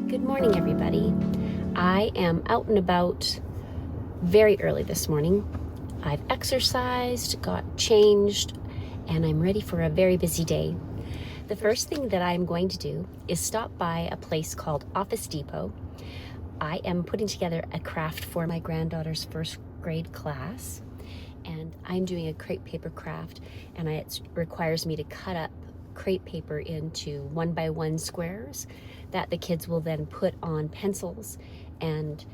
Good morning, everybody. I am out and about very early this morning. I've exercised, got changed, and I'm ready for a very busy day. The first thing that I'm going to do is stop by a place called Office Depot. I am putting together a craft for my granddaughter's first grade class, and I'm doing a crepe paper craft, and it requires me to cut up crepe paper into 1x1 squares that the kids will then put on pencils and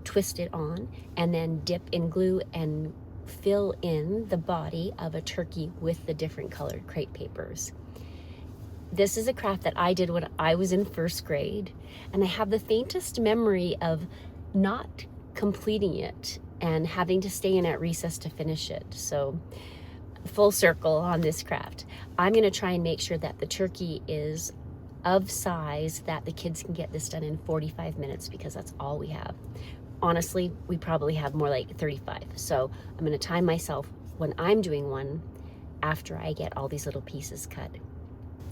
twist it on, and then dip in glue and fill in the body of a turkey with the different colored crepe papers. This is a craft that I did when I was in first grade, and I have the faintest memory of not completing it and having to stay in at recess to finish it. So full circle on this craft. I'm going to try and make sure that the turkey is of size that the kids can get this done in 45 minutes, because that's all we have. Honestly, we probably have more like 35. So I'm going to time myself when I'm doing one after I get all these little pieces cut.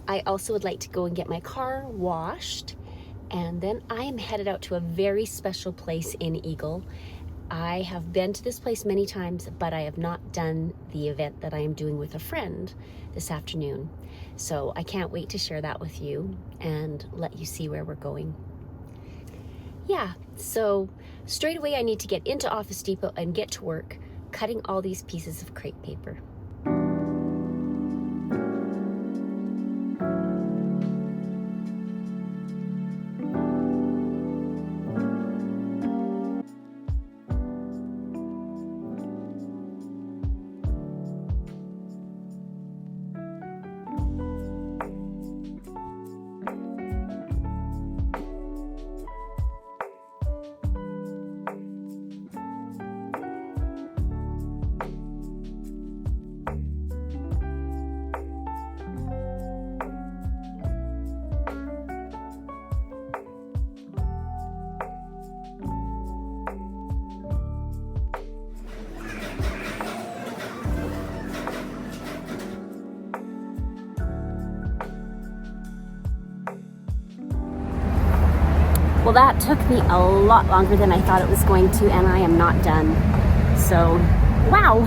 I also would like to go and get my car washed, and then I am headed out to a very special place in Eagle. I have been to this place many times, but I have not done the event that I am doing with a friend this afternoon. So I can't wait to share that with you and let you see where we're going. Yeah, so straight away I need to get into Office Depot and get to work cutting all these pieces of crepe paper. Well, that took me a lot longer than I thought it was going to, and I am not done. So, wow.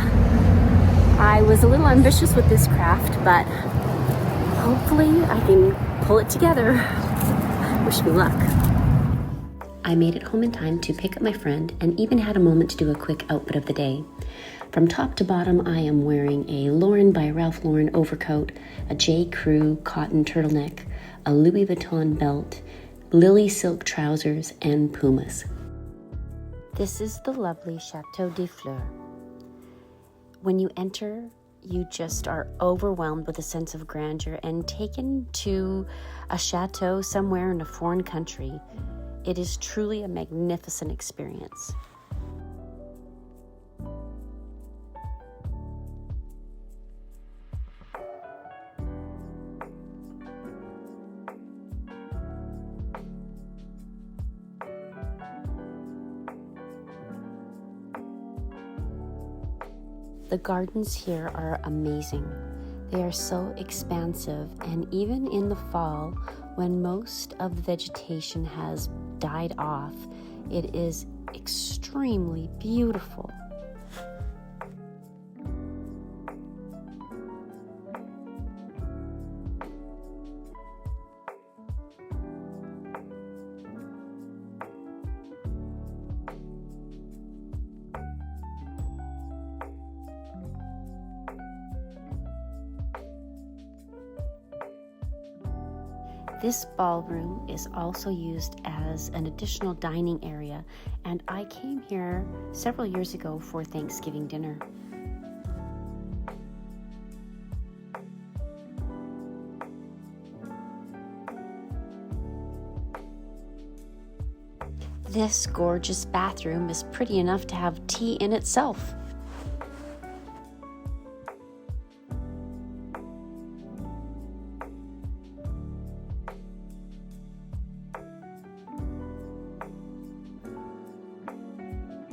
I was a little ambitious with this craft, but hopefully I can pull it together. Wish me luck. I made it home in time to pick up my friend and even had a moment to do a quick outfit of the day. From top to bottom, I am wearing a Lauren by Ralph Lauren overcoat, a J. Crew cotton turtleneck, a Louis Vuitton belt, lily silk trousers, and Pumas. This is the lovely Chateau de Fleurs. When you enter, you just are overwhelmed with a sense of grandeur and taken to a chateau somewhere in a foreign country. It is truly a magnificent experience. The gardens here are amazing. They are so expansive, and even in the fall, when most of the vegetation has died off, it is extremely beautiful. This ballroom is also used as an additional dining area, and I came here several years ago for Thanksgiving dinner. This gorgeous bathroom is pretty enough to have tea in itself.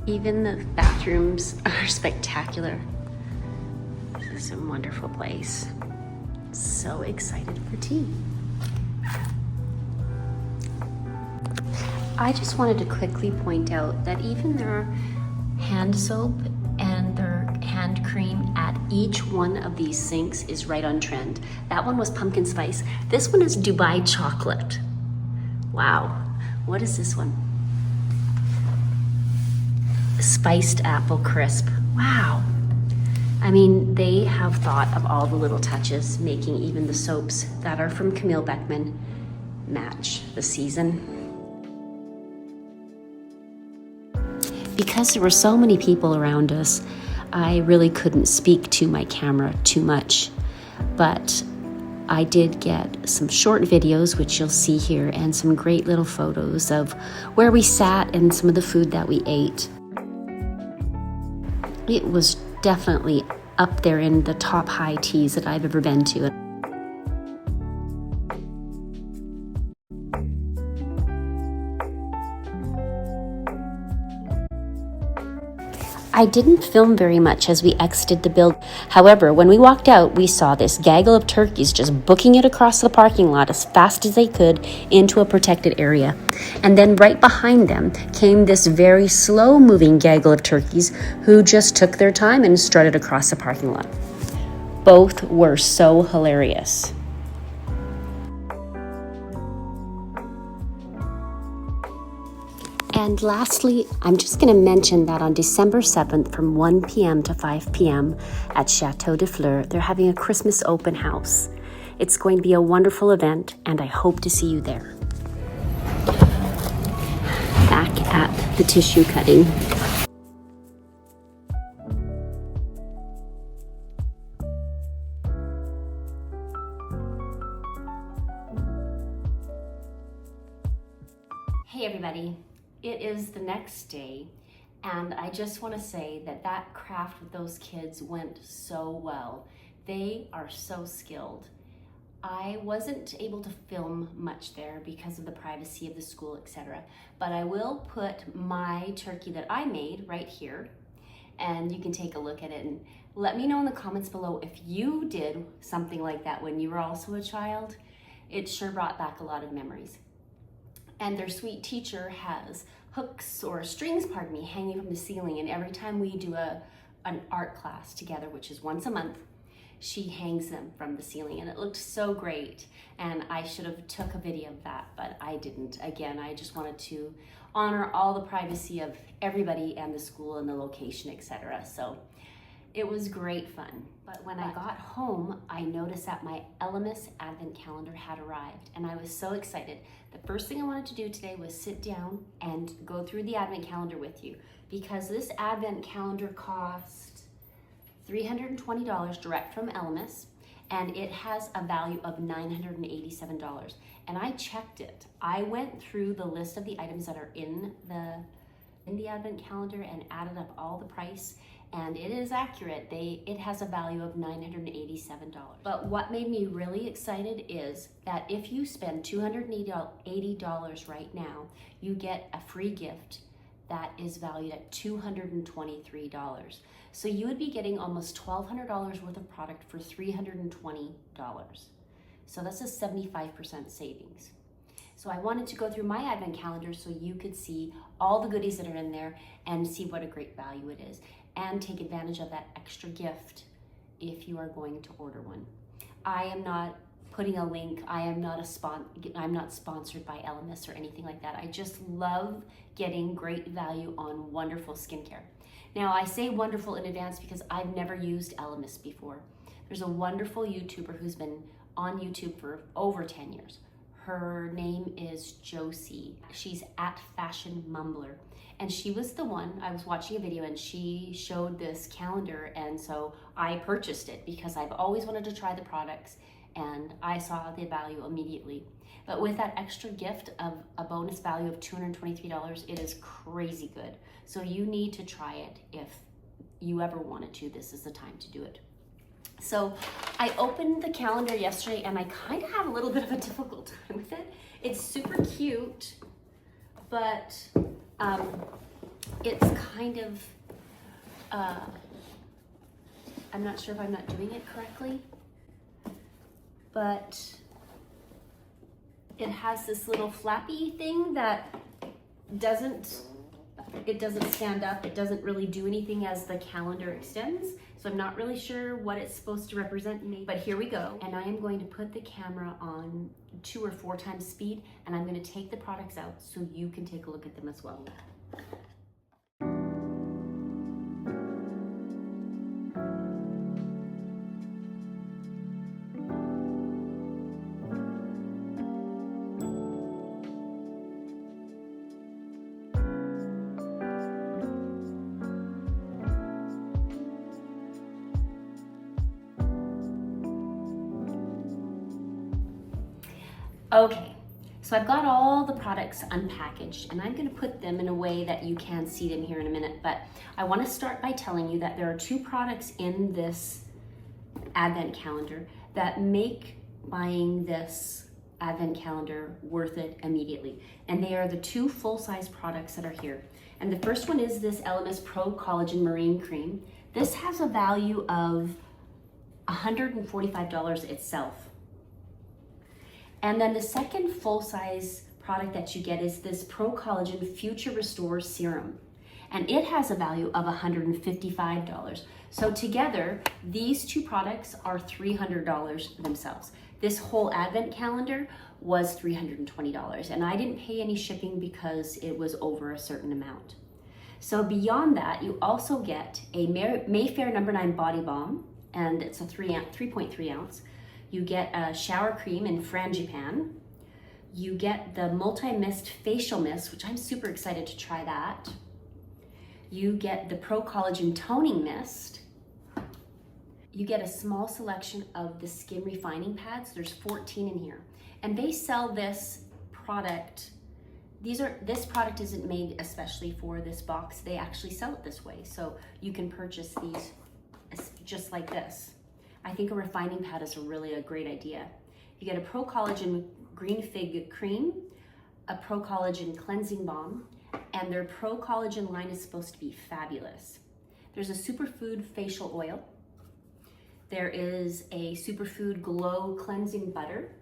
Even the bathrooms are spectacular. This is a wonderful place. So excited for tea. I just wanted to quickly point out that even their hand soap and their hand cream at each one of these sinks is right on trend. That one was pumpkin spice. This one is Dubai chocolate. Wow. What is this one? Spiced apple crisp. Wow. I mean, they have thought of all the little touches, making even the soaps that are from Camille Beckman match the season. Because there were so many people around us, I really couldn't speak to my camera too much, but I did get some short videos, which you'll see here, and some great little photos of where we sat and some of the food that we ate. It was definitely up there in the top high teas that I've ever been to. I didn't film very much as we exited the building. However, when we walked out, we saw this gaggle of turkeys just booking it across the parking lot as fast as they could into a protected area. And then right behind them came this very slow-moving gaggle of turkeys who just took their time and strutted across the parking lot. Both were so hilarious. And lastly, I'm just going to mention that on December 7th from 1 p.m. to 5 p.m. at Chateau de Fleurs, they're having a Christmas open house. It's going to be a wonderful event, and I hope to see you there. Back at the tissue cutting. Hey everybody. It is the next day, and I just want to say that that craft with those kids went so well. They are so skilled. I wasn't able to film much there because of the privacy of the school, etc. But I will put my turkey that I made right here, and you can take a look at it and let me know in the comments below if you did something like that when you were also a child. It sure brought back a lot of memories. And their sweet teacher has hooks or strings, hanging from the ceiling. And every time we do an art class together, which is once a month, she hangs them from the ceiling. And it looked so great. And I should have took a video of that, but I didn't. Again, I just wanted to honor all the privacy of everybody and the school and the location, etc. So it was great fun. But when I got home, I noticed that my Elemis advent calendar had arrived, and I was so excited. The first thing I wanted to do today was sit down and go through the advent calendar with you, because this advent calendar cost $320 direct from Elemis, and it has a value of $987. And I checked it. I went through the list of the items that are in the advent calendar and added up all the price, and it is accurate. It has a value of $987. But what made me really excited is that if you spend $280 right now, you get a free gift that is valued at $223. So you would be getting almost $1,200 worth of product for $320. So that's a 75% savings. So I wanted to go through my advent calendar so you could see all the goodies that are in there and see what a great value it is, and take advantage of that extra gift if you are going to order one. I am not putting a link. I'm not sponsored by Elemis or anything like that. I just love getting great value on wonderful skincare. Now, I say wonderful in advance because I've never used Elemis before. There's a wonderful YouTuber who's been on YouTube for over 10 years. Her name is Josie. She's at Fashion Mumbler. And she was the one, I was watching a video and she showed this calendar, and so I purchased it because I've always wanted to try the products and I saw the value immediately. But with that extra gift of a bonus value of $223, it is crazy good. So you need to try it if you ever wanted to. This is the time to do it. So I opened the calendar yesterday and I kind of had a little bit of a difficult time with it. It's super cute, but it's kind of, I'm not sure if I'm not doing it correctly, but it has this little flappy thing that it doesn't stand up. It doesn't really do anything as the calendar extends. So I'm not really sure what it's supposed to represent me, but here we go. And I am going to put the camera on 2 or 4 times speed, and I'm going to take the products out so you can take a look at them as well. Okay, so I've got all the products unpackaged, and I'm going to put them in a way that you can see them here in a minute, but I want to start by telling you that there are 2 products in this advent calendar that make buying this advent calendar worth it immediately, and they are the 2 full-size products that are here. And the first one is this Elemis Pro Collagen Marine Cream. This has a value of $145 itself. And then the second full-size product that you get is this Pro Collagen Future Restore Serum. And it has a value of $155. So together, these 2 products are $300 themselves. This whole advent calendar was $320, and I didn't pay any shipping because it was over a certain amount. So beyond that, you also get a Mayfair No. 9 Body Balm, and it's a 3.3 ounce. You get a shower cream in Frangipan. You get the multi-mist facial mist, which I'm super excited to try that. You get the Pro Collagen Toning Mist. You get a small selection of the skin refining pads. There's 14 in here. And they sell this product. This product isn't made especially for this box. They actually sell it this way. So you can purchase these just like this. I think a refining pad is really a great idea. You get a Pro Collagen Green Fig Cream, a Pro Collagen Cleansing Balm, and their Pro Collagen line is supposed to be fabulous. There's a Superfood Facial Oil. There is a Superfood Glow Cleansing Butter.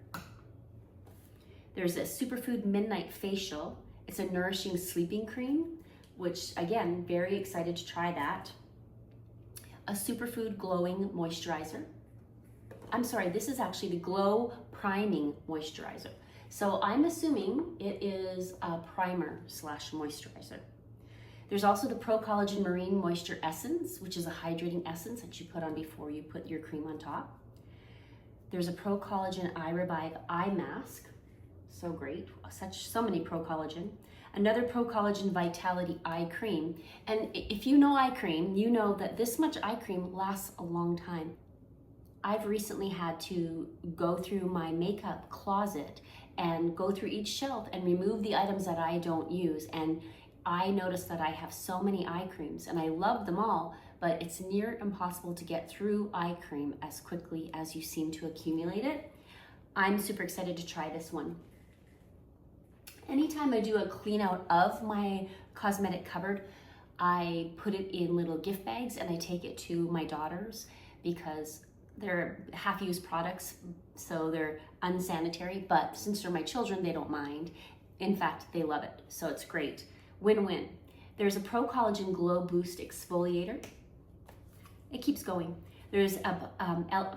There's a Superfood Midnight Facial. It's a nourishing sleeping cream, which again, very excited to try that. A Superfood Glowing Moisturizer. I'm sorry, this is actually the Glow Priming Moisturizer. So I'm assuming it is a primer / moisturizer. There's also the Pro Collagen Marine Moisture Essence, which is a hydrating essence that you put on before you put your cream on top. There's a Pro Collagen Eye Revive Eye Mask. So great, so many Pro Collagen. Another Pro Collagen Vitality Eye Cream. And if you know eye cream, you know that this much eye cream lasts a long time. I've recently had to go through my makeup closet and go through each shelf and remove the items that I don't use. And I noticed that I have so many eye creams, and I love them all, but it's near impossible to get through eye cream as quickly as you seem to accumulate it. I'm super excited to try this one. Anytime I do a clean out of my cosmetic cupboard, I put it in little gift bags and I take it to my daughters because they're half-used products, so they're unsanitary, but since they're my children, they don't mind. In fact, they love it, so it's great. Win-win. There's a Pro Collagen Glow Boost Exfoliator. It keeps going. There's a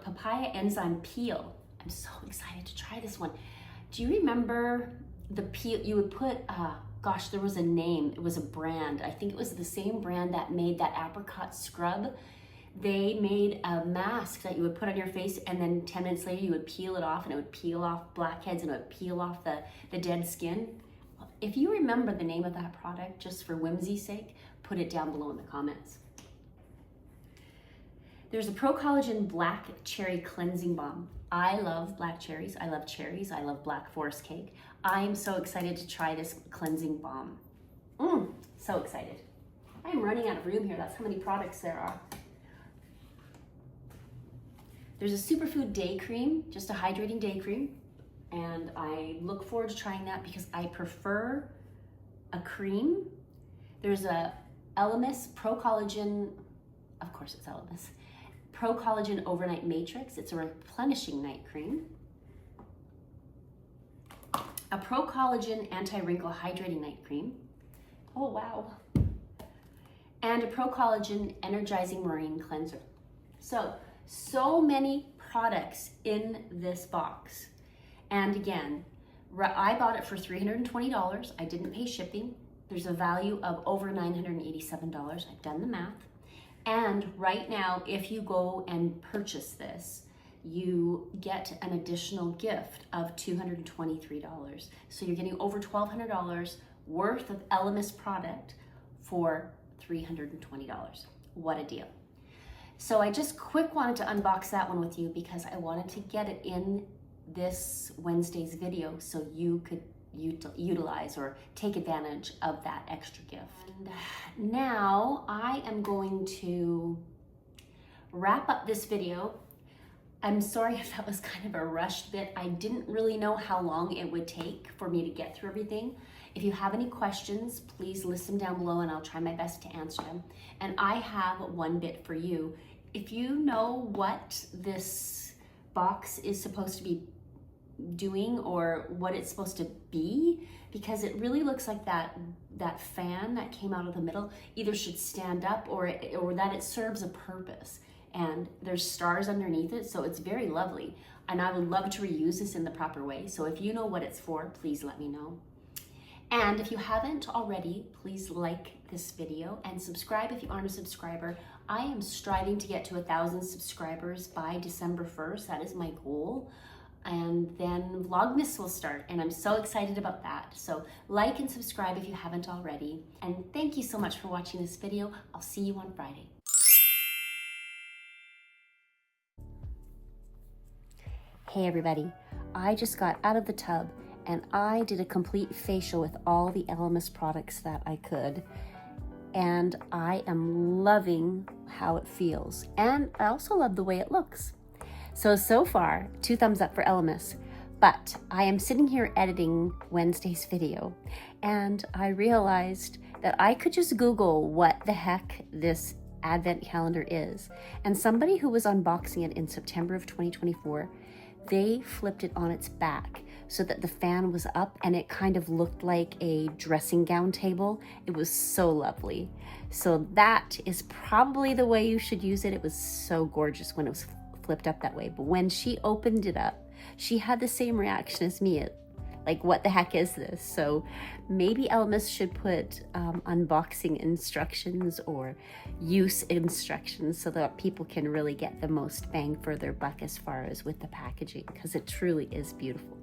papaya enzyme peel. I'm so excited to try this one. Do you remember the peel you would put, gosh, there was a name, it was a brand. I think it was the same brand that made that apricot scrub. They made a mask that you would put on your face, and then 10 minutes later you would peel it off, and it would peel off blackheads, and it would peel off the dead skin. If you remember the name of that product, just for whimsy's sake, put it down below in the comments. There's a Pro Collagen Black Cherry Cleansing Balm. I love black cherries, I love cherries, I love black forest cake. I am so excited to try this cleansing balm. So excited. I am running out of room here, that's how many products there are. There's a Superfood Day Cream, just a hydrating day cream. And I look forward to trying that because I prefer a cream. There's a Elemis Pro Collagen, of course it's Elemis, Pro Collagen Overnight Matrix. It's a replenishing night cream. A Pro Collagen Anti-Wrinkle Hydrating Night Cream. Oh, wow. And a Pro Collagen Energizing Marine Cleanser. So many products in this box. And again, I bought it for $320. I didn't pay shipping. There's a value of over $987. I've done the math. And right now, if you go and purchase this, you get an additional gift of $223. So you're getting over $1,200 worth of Elemis product for $320. What a deal. So I just quick wanted to unbox that one with you because I wanted to get it in this Wednesday's video so you could utilize or take advantage of that extra gift. And now I am going to wrap up this video. I'm sorry if that was kind of a rushed bit. I didn't really know how long it would take for me to get through everything. If you have any questions, please list them down below and I'll try my best to answer them. And I have one bit for you. If you know what this box is supposed to be doing or what it's supposed to be, because it really looks like that fan that came out of the middle either should stand up or that it serves a purpose. And there's stars underneath it, so it's very lovely. And I would love to reuse this in the proper way. So if you know what it's for, please let me know. And if you haven't already, please like this video and subscribe if you aren't a subscriber. I am striving to get to 1,000 subscribers by December 1st. That is my goal. And then Vlogmas will start, and I'm so excited about that. So like and subscribe if you haven't already. And thank you so much for watching this video. I'll see you on Friday. Hey everybody, I just got out of the tub and I did a complete facial with all the Elemis products that I could. And I am loving how it feels. And I also love the way it looks. So far, 2 thumbs up for Elemis. But I am sitting here editing Wednesday's video and I realized that I could just Google what the heck this advent calendar is. And somebody who was unboxing it in September of 2024, they flipped it on its back so that the fan was up and it kind of looked like a dressing gown table. It was so lovely. So that is probably the way you should use it. It was so gorgeous when it was flipped up that way. But when she opened it up, she had the same reaction as me. Like, what the heck is this? So maybe Elemis should put unboxing instructions or use instructions so that people can really get the most bang for their buck as far as with the packaging, because it truly is beautiful.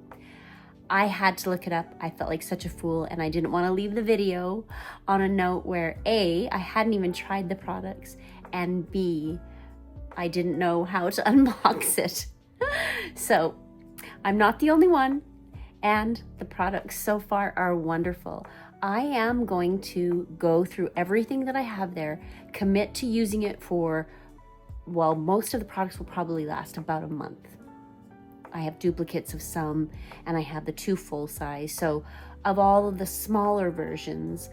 I had to look it up. I felt like such a fool and I didn't want to leave the video on a note where A, I hadn't even tried the products, and B, I didn't know how to unbox it. So I'm not the only one. And the products so far are wonderful. I am going to go through everything that I have there, commit to using it for, well, most of the products will probably last about a month. I have duplicates of some, and I have the 2 full size. So of all of the smaller versions,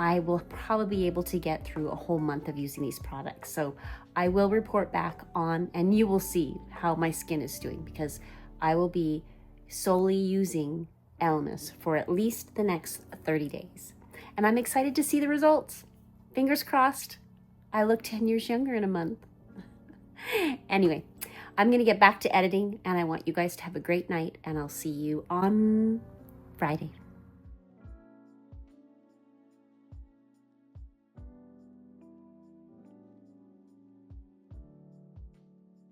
I will probably be able to get through a whole month of using these products. So I will report back on, and you will see how my skin is doing, because I will be solely using Elemis for at least the next 30 days. And I'm excited to see the results. Fingers crossed, I look 10 years younger in a month. Anyway, I'm gonna get back to editing and I want you guys to have a great night, and I'll see you on Friday.